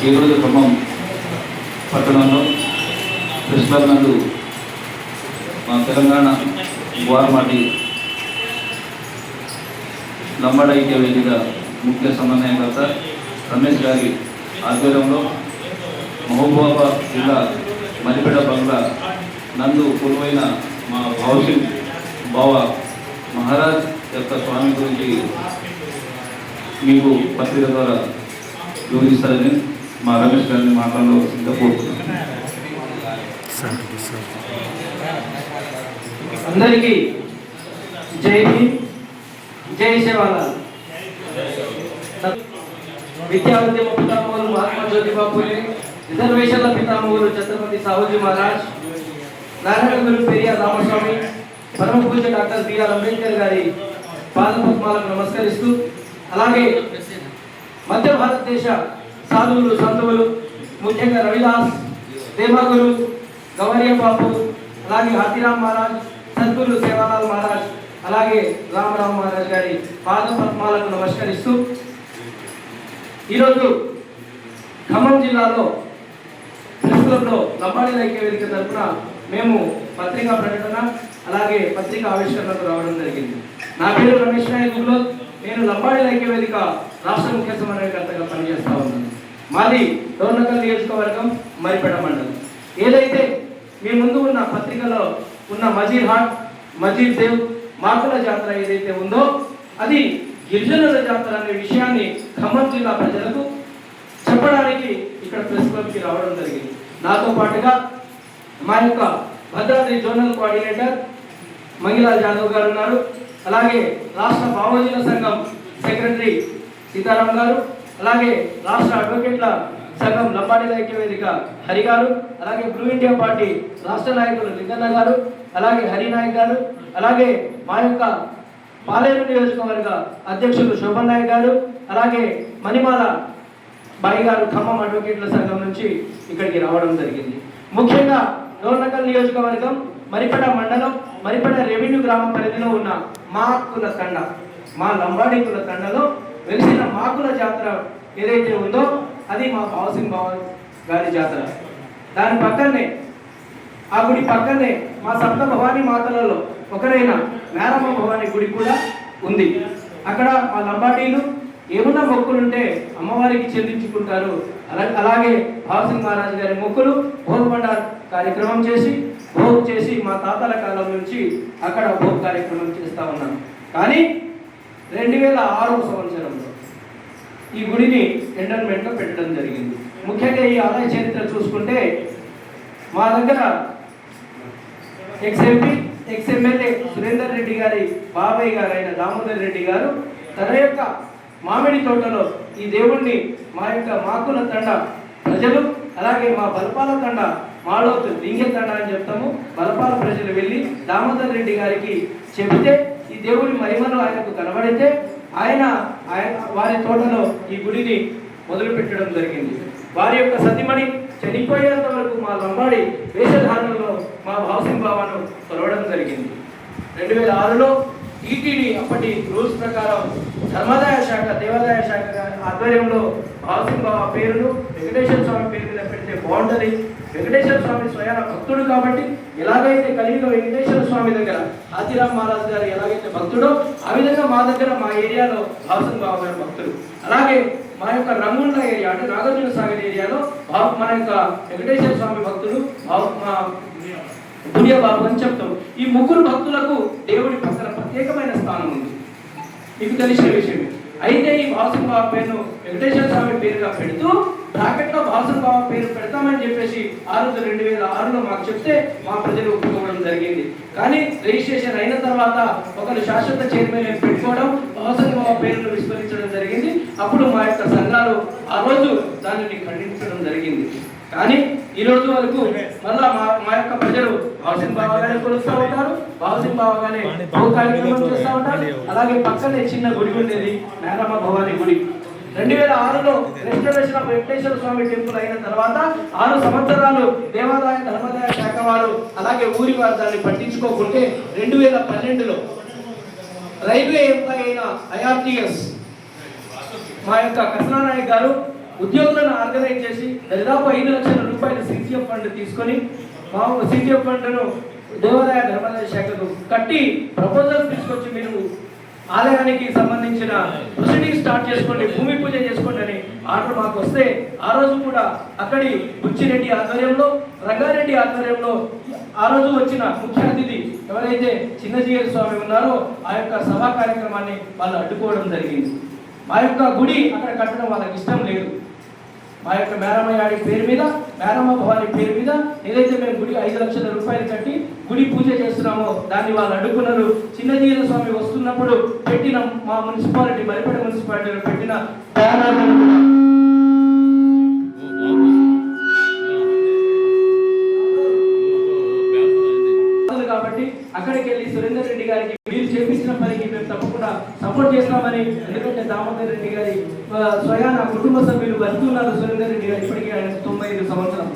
ఈరోజు ఖమ్మం పట్టణంలో press club నందు మా తెలంగాణ వారమాటి లంబాడి ఐక్య వేదిక ముఖ్య సమన్వయకర్త రమేష్ గారి ఆధ్వర్యంలో మహబూబాబాద్ జిల్లా మరిపేట బంగ్లా నందు కొలువైన మా భౌసింగ్ బావ మహారాజ్ యొక్క స్వామి గురించి మీకు పత్రిక ద్వారా వివరిస్తారని మా రమేష్ గారిని మాట్లాడవలసిందిగా కోరుతున్నాను. అందరికీ జై హింద్, జై సేవాలాల్. విద్యా ఉద్యమ పితామహులు మహాత్మా జ్యోతిబా పూలే, రిజర్వేషన్ల పితామహులు ఛత్రపతి సాహుజీ మహారాజ్, నారాయణ గురు పెరియార్ రామస్వామి, పరమ పూజ్య డాక్టర్ బిఆర్ అంబేద్కర్ గారి పాదపద్మాలకు నమస్కరిస్తూ, అలాగే మధ్య భారతదేశ సాధువులు సంతువులు ముఖ్యంగా రవిదాస్, దేవాగురు, గవర్య బాబు, అలాగే హాతీరామ్ మహారాజ్, సద్గురు సేవాలాల్ మహారాజ్, అలాగే రామరావు మహారాజ్ గారి పాదపద్మాలకు నమస్కరిస్తూ, ఈరోజు ఖమ్మం జిల్లాలో ప్రెస్ క్లబ్లో లంబాడి ఐక్య వేదిక తరఫున మేము పత్రికా ప్రకటన అలాగే పత్రికా ఆవిష్కరణకు రావడం జరిగింది. నా పేరు రమేష్ నాయకులు. నేను లంబాడి ఐక్య వేదిక రాష్ట్ర ముఖ్య సమన్వయకర్తగా పనిచేస్తా ఉన్నాను. మాది డోర్నకల్ నియోజకవర్గం, మరిపేట మండలం. ఏదైతే మీ ముందు ఉన్న పత్రికలో ఉన్న మజీర్ హాట్, మజీర్ దేవ్, మాకుల జాతర ఏదైతే ఉందో అది గిరిజనుల జాతర అనే విషయాన్ని ఖమ్మం జిల్లా ప్రజలకు చెప్పడానికి ఇక్కడ ప్రెస్ క్లబ్కి రావడం జరిగింది. నాతో పాటుగా మా యొక్క భద్రాద్రి జోనల్ కోఆర్డినేటర్ మంగిలాల్ జాదవ్ గారు ఉన్నారు. అలాగే రాష్ట్ర భావోజన సంఘం సెక్రటరీ సీతారాం గారు, అలాగే రాష్ట్ర అడ్వకేట్ల సంఘం లంబాడి ఐక్య వేదిక హరి గారు, అలాగే బ్లూ ఇండియా పార్టీ రాష్ట్ర నాయకులు లింగన్న గారు, అలాగే హరినాయక్ గారు, అలాగే మా యొక్క పాలేరు నియోజకవర్గ అధ్యక్షులు శోభన్ నాయక్ గారు, అలాగే మణిమాల బాయి గారు ఖమ్మం అడ్వకేట్ల సంఘం నుంచి ఇక్కడికి రావడం జరిగింది. ముఖ్యంగా డోర్నకల్ నియోజకవర్గం, మరిపేట మండలం, మరిపేట రెవెన్యూ గ్రామం పరిధిలో ఉన్న మాకుల తండ, మా లంబాడి కుల తండలో వెలిసిన మాకుల జాతర ఏదైతే ఉందో అది మా భౌసింగ్ బావ గారి జాతర. దాని పక్కనే ఆ గుడి పక్కనే మా సప్త భవానీ మాతలలో ఒకరైన మేరమ్మ భవానీ గుడి కూడా ఉంది. అక్కడ మా లంబాడీలు ఏమన్నా మొక్కులుంటే అమ్మవారికి చెల్లించుకుంటారు. అలాగే భౌసింగ్ మహారాజ్ గారి మొక్కులు భోగమండ కార్యక్రమం చేసి భోగ్ చేసి మా తాతల కాలం నుంచి అక్కడ భోగ్ కార్యక్రమం చేస్తూ ఉన్నాం. కానీ 2006 సంవత్సరంలో ఈ గుడిని ఎండోన్మెంట్లో పెట్టడం జరిగింది. ముఖ్యంగా ఈ ఆలయ చరిత్ర చూసుకుంటే మా దగ్గర ఎక్స్ఎంపీ ఎక్స్ఎమ్మెల్యే సురేందర్ రెడ్డి గారి బాబాయ్ గారు అయిన దామోదర్ రెడ్డి గారు తన యొక్క మామిడి తోటలో ఈ దేవుణ్ణి మా యొక్క మాకుల తండ ప్రజలు, అలాగే మా బలపాల తండ మాలోతు లింగ తండ అని చెప్తాము, బలపాల ప్రజలు వెళ్ళి దామోదర్ రెడ్డి గారికి చెబితే ఈ దేవుడి మహిమను ఆయనకు కనబడితే ఆయన వారి తోటలో ఈ గుడిని మొదలు పెట్టడం జరిగింది. వారి యొక్క సతిమణి చనిపోయేంత వరకు మా లంబాడి వేషధారణలో మా భౌసింగ్ బావను కొలవడం జరిగింది. 2006లో ఈటీడీ అప్పటి రూల్స్ ప్రకారం ధర్మాదాయ శాఖ, దేవాదాయ శాఖ ఆధ్వర్యంలో భౌసింగ్ బావ పేరును వెంకటేశ్వర స్వామి పేరు మీద పెడితే బాగుంటుంది. వెంకటేశ్వర స్వామి స్వయాన భక్తుడు కాబట్టి ఎలాగైతే కలియుగ వెంకటేశ్వర స్వామి దగ్గర హాతీరామ్ మహారాజ్ గారు ఎలాగైతే భక్తుడో ఆ విధంగా మా దగ్గర మా ఏరియాలో భౌసింగ్ బావ గారు భక్తుడు. అలాగే మా యొక్క రంగుండ ఏరియా అంటే నాగార్జున సాగర్ ఏరియాలో మన యొక్క వెంకటేశ్వర స్వామి భక్తులు మా దునియా బాబు అని చెప్తాం. ఈ ముగ్గురు భక్తులకు దేవుడి పక్కన ప్రత్యేకమైన స్థానం ఉంది, మీకు తెలిసిన విషయమే. అయితే ఈ భౌసింగ్ బావ పేరును వెంకటేశ్వర స్వామి పేరుగా పెడుతూ బ్రాకెట్లో భౌసింగ్ బావ పేరు పెడతామని చెప్పేసి ఆ రోజు 2006లో మాకు చెప్తే మా ప్రజలు ఒప్పుకోవడం జరిగింది. కానీ రిజిస్ట్రేషన్ అయిన తర్వాత ఒకరు శాశ్వత చైర్మన్ పెట్టుకోవడం, భౌసింగ్ బావ పేరును విస్మరించడం జరిగింది. అప్పుడు మా యొక్క సంఘాలు ఆ రోజు దానిని ఖండించడం జరిగింది. కానీ ఈ రోజు వరకు మళ్ళా మా యొక్క ప్రజలు భౌసింగ్ బావగానే కొలుస్తూ ఉంటారు, భౌసింగ్ బావగానే కార్యక్రమం చేస్తూ ఉంటారు. అలాగే పక్కనే చిన్న గుడి ఉండేది మేరమ్మ భవానీ గుడి. 2006లో restoration of Venkateswara Swamy temple అయిన తర్వాత 6 సంవత్సరాలు దేవాదాయ ధర్మాదాయ శాఖ వారు అలాగే ఊరి వారు దాన్ని పట్టించుకోకుంటే 2012లో రైల్వే ఎంప్లాయ్ అయిన IRTS మా యొక్క కృష్ణానాయక్ గారు ఉద్యోగులను ఆర్గనైజ్ చేసి దాదాపు 5 లక్షల రూపాయల సిజిఎఫ్ ఫండ్ తీసుకొని సిజిఎఫ్ ఫండ్ను దేవాదాయ ధర్మాదాయ శాఖకు కట్టి ప్రపోజల్స్ తీసుకొచ్చి మీరు ఆలయానికి సంబంధించిన ప్రొసీడింగ్ స్టార్ట్ చేసుకోండి, భూమి పూజ చేసుకోండి అని ఆర్డర్ మాకు వస్తే ఆ రోజు కూడా అక్కడి బుచ్చిరెడ్డి ఆధ్వర్యంలో, రంగారెడ్డి ఆధ్వర్యంలో ఆ రోజు వచ్చిన ముఖ్య అతిథి ఎవరైతే చిన్నజీయర్ స్వామి ఉన్నారో ఆ యొక్క సభా కార్యక్రమాన్ని వాళ్ళు అడ్డుకోవడం జరిగింది. మా యొక్క గుడి అక్కడ కట్టడం వాళ్ళకి ఇష్టం లేదు. మా యొక్క మేరమయ్యాడి పేరు మీద, మేరమ్మ భవాని పేరు మీద ఏదైతే మేము గుడి 5 లక్షల రూపాయలు కట్టి గుడి పూజ చేస్తున్నామో దాన్ని వాళ్ళు అడ్డుకున్నారు. చిన్నజీయర స్వామి వస్తున్నప్పుడు పెట్టిన మా మున్సిపాలిటీ మరిపేట మున్సిపాలిటీలో పెట్టిన బ్యానర్లను కాబట్టి అక్కడికి వెళ్ళి సురేందర్ రెడ్డి గారికి వీళ్ళు చేపించిన పనికి మేము తప్పకుండా సపోర్ట్ చేస్తామని, ఎందుకంటే దామోదర్ రెడ్డి గారి స్వయాన కుటుంబ సభ్యులు బతుకున్నారు. సురేందర్ రెడ్డి గారు ఇప్పటికీ ఆయన 95 సంవత్సరాలు.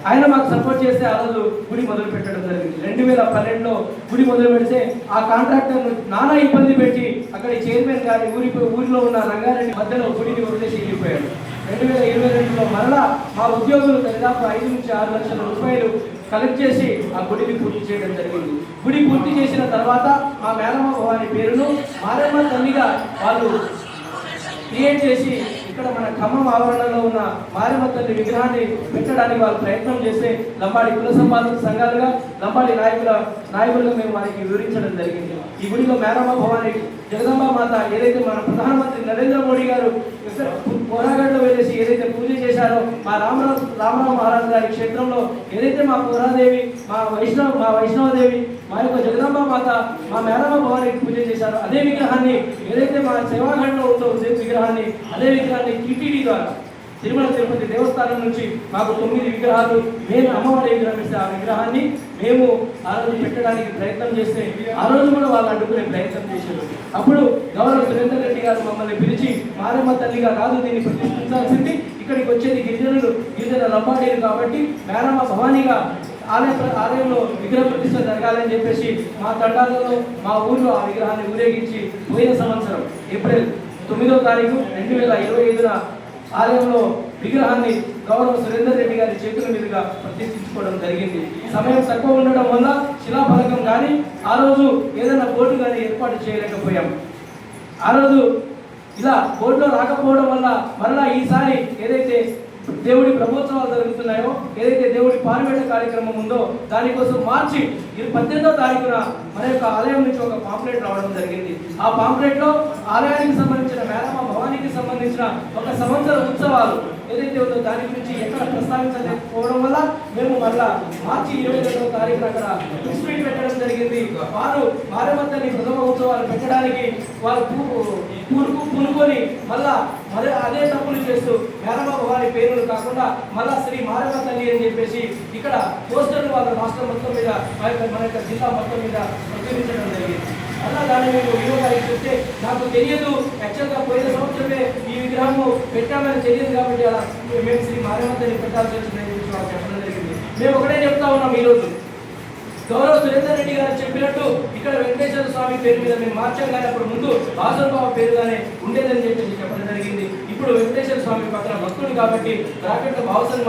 ఆయన మాకు సపోర్ట్ చేస్తే ఆ రోజు గుడి మొదలు పెట్టడం జరిగింది. 2012లో గుడి మొదలు పెడితే ఆ కాంట్రాక్టర్ను నానా ఇబ్బంది పెట్టి అక్కడి చైర్మన్ గారి ఊరిలో ఉన్న రంగారెడ్డి మధ్యలో గుడిని వదిలేసి వెళ్ళిపోయాడు. 2022లో మరలా మా ఉద్యోగులు దాదాపు 5 నుంచి 6 లక్షల రూపాయలు కలెక్ట్ చేసి ఆ గుడిని పూర్తి చేయడం జరిగింది. గుడి పూర్తి చేసిన తర్వాత మా మేరమ్మ భవాని పేరును మారమ్మ తల్లిగా వాళ్ళు క్రియేట్ చేసి ఇక్కడ మన ఖమ్మం ఆవరణలో ఉన్న మారమ్మ తల్లి విగ్రహాన్ని పెట్టడానికి వాళ్ళు ప్రయత్నం చేస్తే లంబాడి కుల సంఘాలుగా, లంబాడి నాయకులుగా మేము వారికి వివరించడం జరిగింది. ఈ గుడిలో మేరమ్మ భవాని జగదంబ మాత ఏదైతే మన ప్రధానమంత్రి నరేంద్ర మోడీ గారు కోరాగడ్లో వెళ్ళేసి ఏదైతే పూజ చేశారో, మా రామరావు మహారాజు గారి క్షేత్రంలో ఏదైతే మా కోరాదేవి, మా వైష్ణవదేవి, మా యొక్క జగదంబ మాత, మా మేరమ్మ భవానికి పూజ చేశారో అదే విగ్రహాన్ని ఏదైతే మా సేవాగఢ్లో ఉందో విగ్రహాన్ని అదే విగ్రహాన్ని టీటీడీ ద్వారా తిరుమల తిరుపతి దేవస్థానం నుంచి మాకు 9 విగ్రహాలు మేము అమ్మవారి విగ్రహం ఇస్తే ఆ విగ్రహాన్ని మేము ఆ రోజు పెట్టడానికి ప్రయత్నం చేస్తే ఆ రోజు కూడా వాళ్ళు అడ్డుకునే ప్రయత్నం చేశారు. అప్పుడు గవర్నర్ సురేందర్ రెడ్డి గారు మమ్మల్ని పిలిచి మారమ్మ తల్లిగా కాదు దీన్ని ప్రతిష్ఠించాల్సింది, ఇక్కడికి వచ్చేది గిరిజన లంబాడీలు కాబట్టి మేరమ్మ భవానీగా ఆలయంలో విగ్రహ ప్రతిష్ఠ జరగాలని చెప్పేసి మా తండాలలో మా ఊర్లో ఆ విగ్రహాన్ని ఊరేగించి పోయిన సంవత్సరం ఏప్రిల్ 9వ తారీఖు 2025న ఆలయంలో విగ్రహాన్ని గౌరవ సురేందర్ రెడ్డి గారి చేతుల మీదుగా ప్రతిష్ఠించుకోవడం జరిగింది. సమయం తక్కువ ఉండడం వల్ల శిలాఫలకం కానీ ఆ రోజు ఏదైనా బోర్డు కానీ ఏర్పాటు చేయలేకపోయాం. ఆ రోజు ఇలా బోర్డులో రాకపోవడం వల్ల మరలా ఈసారి ఏదైతే దేవుడి బ్రహ్మోత్సవాలు జరుగుతున్నాయో, ఏదైతే దేవుడి పారివేట కార్యక్రమం ఉందో దానికోసం మార్చి 18వ తారీఖున మన యొక్క ఆలయం నుంచి ఒక పాంప్లెట్ రావడం జరిగింది. ఆ పాంప్లెట్ లో ఆలయానికి సంబంధించిన మేరమ్మ భవానికి సంబంధించిన ఒక సంవత్సర ఉత్సవాలు ఏదైతే ఉందో దాని గురించి ఎక్కడ ప్రస్తావించలేకపోవడం వల్ల మేము మళ్ళా మార్చి 22వ తారీఖున అక్కడ ప్రెస్ పెట్టడం జరిగింది. వారు మారమ్మ తల్లి ప్రథమ ఉత్సవాలు పెట్టడానికి వారు పూనుకొని మళ్ళా అదే తప్పులు చేస్తూ మేరమ్మ భవాని పేరును కాకుండా మళ్ళా శ్రీ మారమ్మ తల్లి అని చెప్పేసి ఇక్కడ పోస్టర్లు వాళ్ళ రాష్ట్రం మొత్తం మీద మన యొక్క జిల్లా మొత్తం మీద ప్రచురించడం జరిగింది. అలా దాన్ని మేము వినియోగానికి చెప్తే నాకు తెలియదు, యాక్చువల్గా పోయిన సంవత్సరమే ఈ విగ్రహము పెట్టామని తెలియదు కాబట్టి అలా మేము శ్రీ మారమ్మ తల్లి పెట్టాల్సి వచ్చిందని చెప్పడం జరిగింది. మేము ఒకటే చెప్తా ఉన్నాం, ఈరోజు గౌరవ సురేందర్ రెడ్డి గారు చెప్పినట్టు ఇక్కడ వెంకటేశ్వర స్వామి పేరు మీద మేము మార్చాం కానీ అప్పుడు ముందు వాసన్ బాబు పేరుగానే ఉండేదని చెప్పేసి చెప్పడం జరిగింది. ఇప్పుడు వెంకటేశ్వర స్వామి పక్కన భక్తుడు కాబట్టి బ్రాకెట్ భావసన్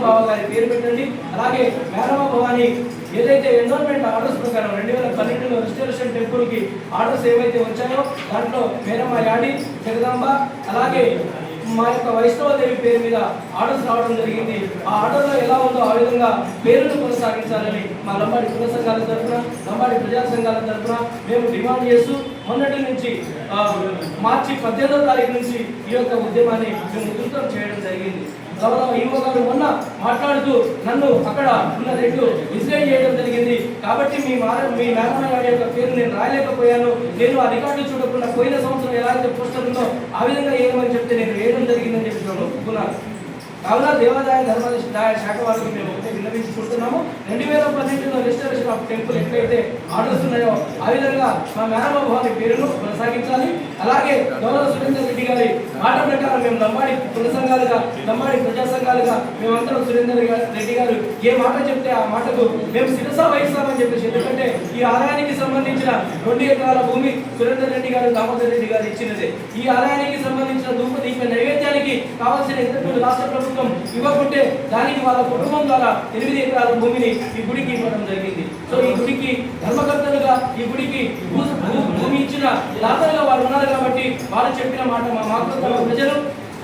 బాబా గారి పేరు పెట్టండి. అలాగే మేరమ్మ భవాని ఏదైతే ఎన్రోల్మెంట్ ఆర్డర్స్ ప్రకారం 2012లో రిజిస్ట్రేషన్ టెంపుల్ కి ఆర్డర్స్ ఏవైతే వచ్చాయో దాంట్లో మేరమ్మ యాడి, జగదాంబ, అలాగే మా యొక్క వైష్ణవదేవి పేరు మీద ఆర్డర్స్ రావడం జరిగింది. ఆ ఆర్డర్లో ఎలా ఉందో ఆ విధంగా పేరును కొనసాగించాలని మా లంబాడి కుల సంఘాల తరఫున, లంబాడి ప్రజా సంఘాల తరఫున మేము డిమాండ్ చేస్తూ మొన్నటి నుంచి మార్చి 18వ తారీఖు నుంచి ఈ యొక్క ఉద్యమాన్ని మేము ఉధృతం చేయడం జరిగింది. గౌరవ ఈవో గారు మొన్న మాట్లాడుతూ నన్ను అక్కడ ఉన్న రెడ్లు డిసైడ్ చేయడం జరిగింది కాబట్టి మీ మేరమ్మ గారి యొక్క పేరు నేను రాయలేకపోయాను, నేను ఆ రికార్డు చూడకుండా పోయిన సంవత్సరం ఎలా అయితే పోస్టర్ ఉందో ఆ విధంగా వేయమని చెప్తే నేను వేయడం జరిగిందని చెప్పి నేను ఒప్పుకున్నాను. కావున దేవాదాయ ధర్మాదాయ శాఖ వారికి మేము ఒకటే విన్నవించుకుంటున్నాము, 2012లో రిజిస్ట్రేషన్ ఆఫ్ టెంపుల్ ఎట్లయితే ఆర్డర్స్ ఉన్నాయో ఆ విధంగా మా మేరమ్మ భవాని పేరును కొనసాగించాలి. అలాగే గౌరవ సురేందర్ రెడ్డి గారి మాట ప్రకారం మేము లంబాడి కుల సంఘాలుగా, లంబాడి ప్రజా సంఘాలుగా మేమందరం సురేందర్ రెడ్డి గారు ఏ మాట చెప్తే ఆ మాటకు మేము శిరస వహిస్తామని చెప్పేసి, ఎందుకంటే ఈ ఆలయానికి సంబంధించిన 2 ఎకరాల భూమి సురేందర్ రెడ్డి గారు, దామోదర్ రెడ్డి గారు ఇచ్చినదే. ఈ ఆలయానికి సంబంధించిన దీప నైవేద్యానికి కావాల్సిన ఇంతకు రాష్ట్ర ప్రభుత్వం ఇవ్వకుంటే దానికి వాళ్ళ కుటుంబం ద్వారా 8 ఎకరాల భూమిని ఈ గుడికి ఇవ్వడం జరిగింది. సో ఈ గుడికి ధర్మకర్తలుగా, ఈ గుడికి భూమి ఇచ్చిన దాతలుగా వారు ఉన్నారు కాబట్టి వారు చెప్పిన మాట మా మాతృ ప్రజలు,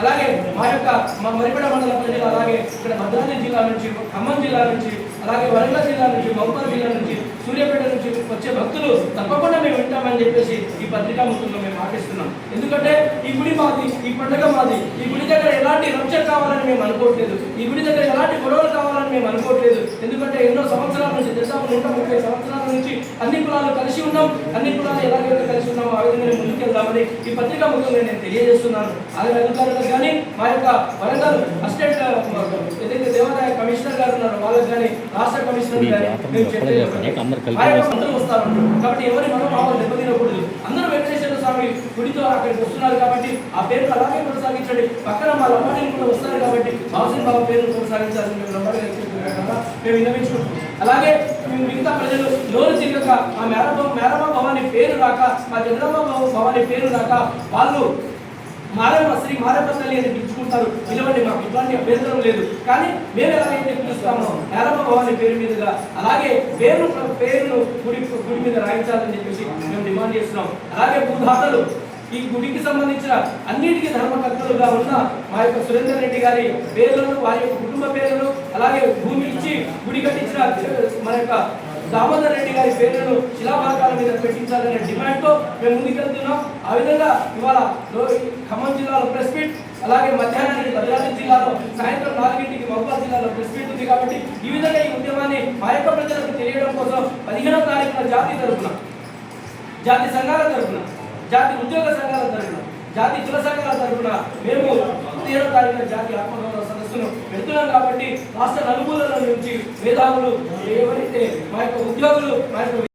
అలాగే మా మరిపేడ మండల ప్రజలు, అలాగే ఇక్కడ భద్రాద్రి జిల్లా నుంచి, ఖమ్మం జిల్లా నుంచి, అలాగే వరంగల్ జిల్లా నుంచి, మహబూబాబాద్ జిల్లా నుంచి, సూర్యాపేట నుంచి వచ్చే భక్తులు తప్పకుండా మేము వింటామని చెప్పేసి ఈ పత్రికా ముఖ్యంగా మేము ఆశిస్తున్నాం. ఎందుకంటే ఈ గుడి మాది, ఈ పండుగ మాది. ఈ గుడి దగ్గర ఎలాంటి రక్షణ కావాలని మేము అనుకోవట్లేదు, ఈ గుడి దగ్గర ఎలాంటి గొడవలు కావాలని మేము అనుకోవట్లేదు. ఎందుకంటే ఎన్నో సంవత్సరాల నుంచి, దాదాపు 130 సంవత్సరాల నుంచి అన్ని కులాలు కలిసి ఉన్నాం. అన్ని కులాలు ఎలాగైతే కలిసి ఉన్నామో ఆ విధంగా ముందుకెళ్దామని ఈ పత్రికా ముఖ్యంగా నేను తెలియజేస్తున్నాను. అలాగే అధికారులకు కానీ, మా యొక్క వరంగల్ అసిస్టెంట్ ఏదైతే దేవాదాయ కమిషనర్ గారు ఉన్నారో వాళ్ళకి కానీ, రాష్ట్ర కమిషనర్ గానీ మేము చెప్పేది వస్తారు కాబట్టి ఎవరి మనోభావాలు దెబ్బతినకూడదు. అందరూ వెంకటేశ్వర స్వామి గుడితో అక్కడికి వస్తున్నారు కాబట్టి ఆ పేరు అలాగే కొనసాగించండి. పక్కన మా లంబాడీలు కూడా వస్తారు కాబట్టి హౌసింగ్ బాబు పేరు కొనసాగించాలని మేము లంబాడీ మేము విన్నవించుకుంటాం. అలాగే మిగతా ప్రజలు నోరు తిరగక మా మేరమ్మ భవాని పేరు రాక, మా చంద్రమ్మ భవాని పేరు రాక వాళ్ళు శ్రీ మారమ్మ తల్లి అని పిలుచుకుంటారు. పిలవండి, మాకు ఇట్లాంటి అభ్యంతరం లేదు. కానీ మేము ఎలాగైతే పిలుస్తామో మేరమ్మ భవాని పేరు మీదుగా అలాగే పేరును గుడి మీద రాయించాలని చెప్పేసి మేము డిమాండ్ చేస్తున్నాం. అలాగే భూదాతలు ఈ గుడికి సంబంధించిన అన్నిటికీ ధర్మకర్తలుగా ఉన్న మా యొక్క సురేందర్ రెడ్డి గారి పేర్లను, వారి యొక్క కుటుంబ పేర్లను, అలాగే భూమి ఇచ్చి గుడి కట్టించిన మన యొక్క దామోదర్ రెడ్డి గారి పేర్లను శిలాఫలకాల మీద పెట్టించాలనే డిమాండ్తో మేము ముందుకెళ్తున్నాం. ఆ విధంగా ఇవాళ ఖమ్మం జిల్లాలో ప్రెస్ మీట్, అలాగే మధ్యాహ్నానికి భద్రాద్రి జిల్లాలో సాయంత్రం 4ంటికి మహబూబాబాద్ జిల్లాలో ప్రెస్ మీట్ ఉంది. కాబట్టి ఈ విధంగా ఈ ఉద్యమాన్ని మా యొక్క ప్రజలకు తెలియడం కోసం 15వ తారీఖున జాతి తరఫున, జాతి సంఘాల తరఫున, జాతి ఉద్యోగ సంఘాల తరఫున, జాతి కుల సంఘాల తరఫున మేము 17వ తారీఖున జాతి ఆత్మగౌరవ సదస్సును పెడుతున్నాం. కాబట్టి రాష్ట్ర నలుమూలల నుంచి మేధావులు, ఎవరైతే మా యొక్క ఉద్యోగులు, మా యొక్క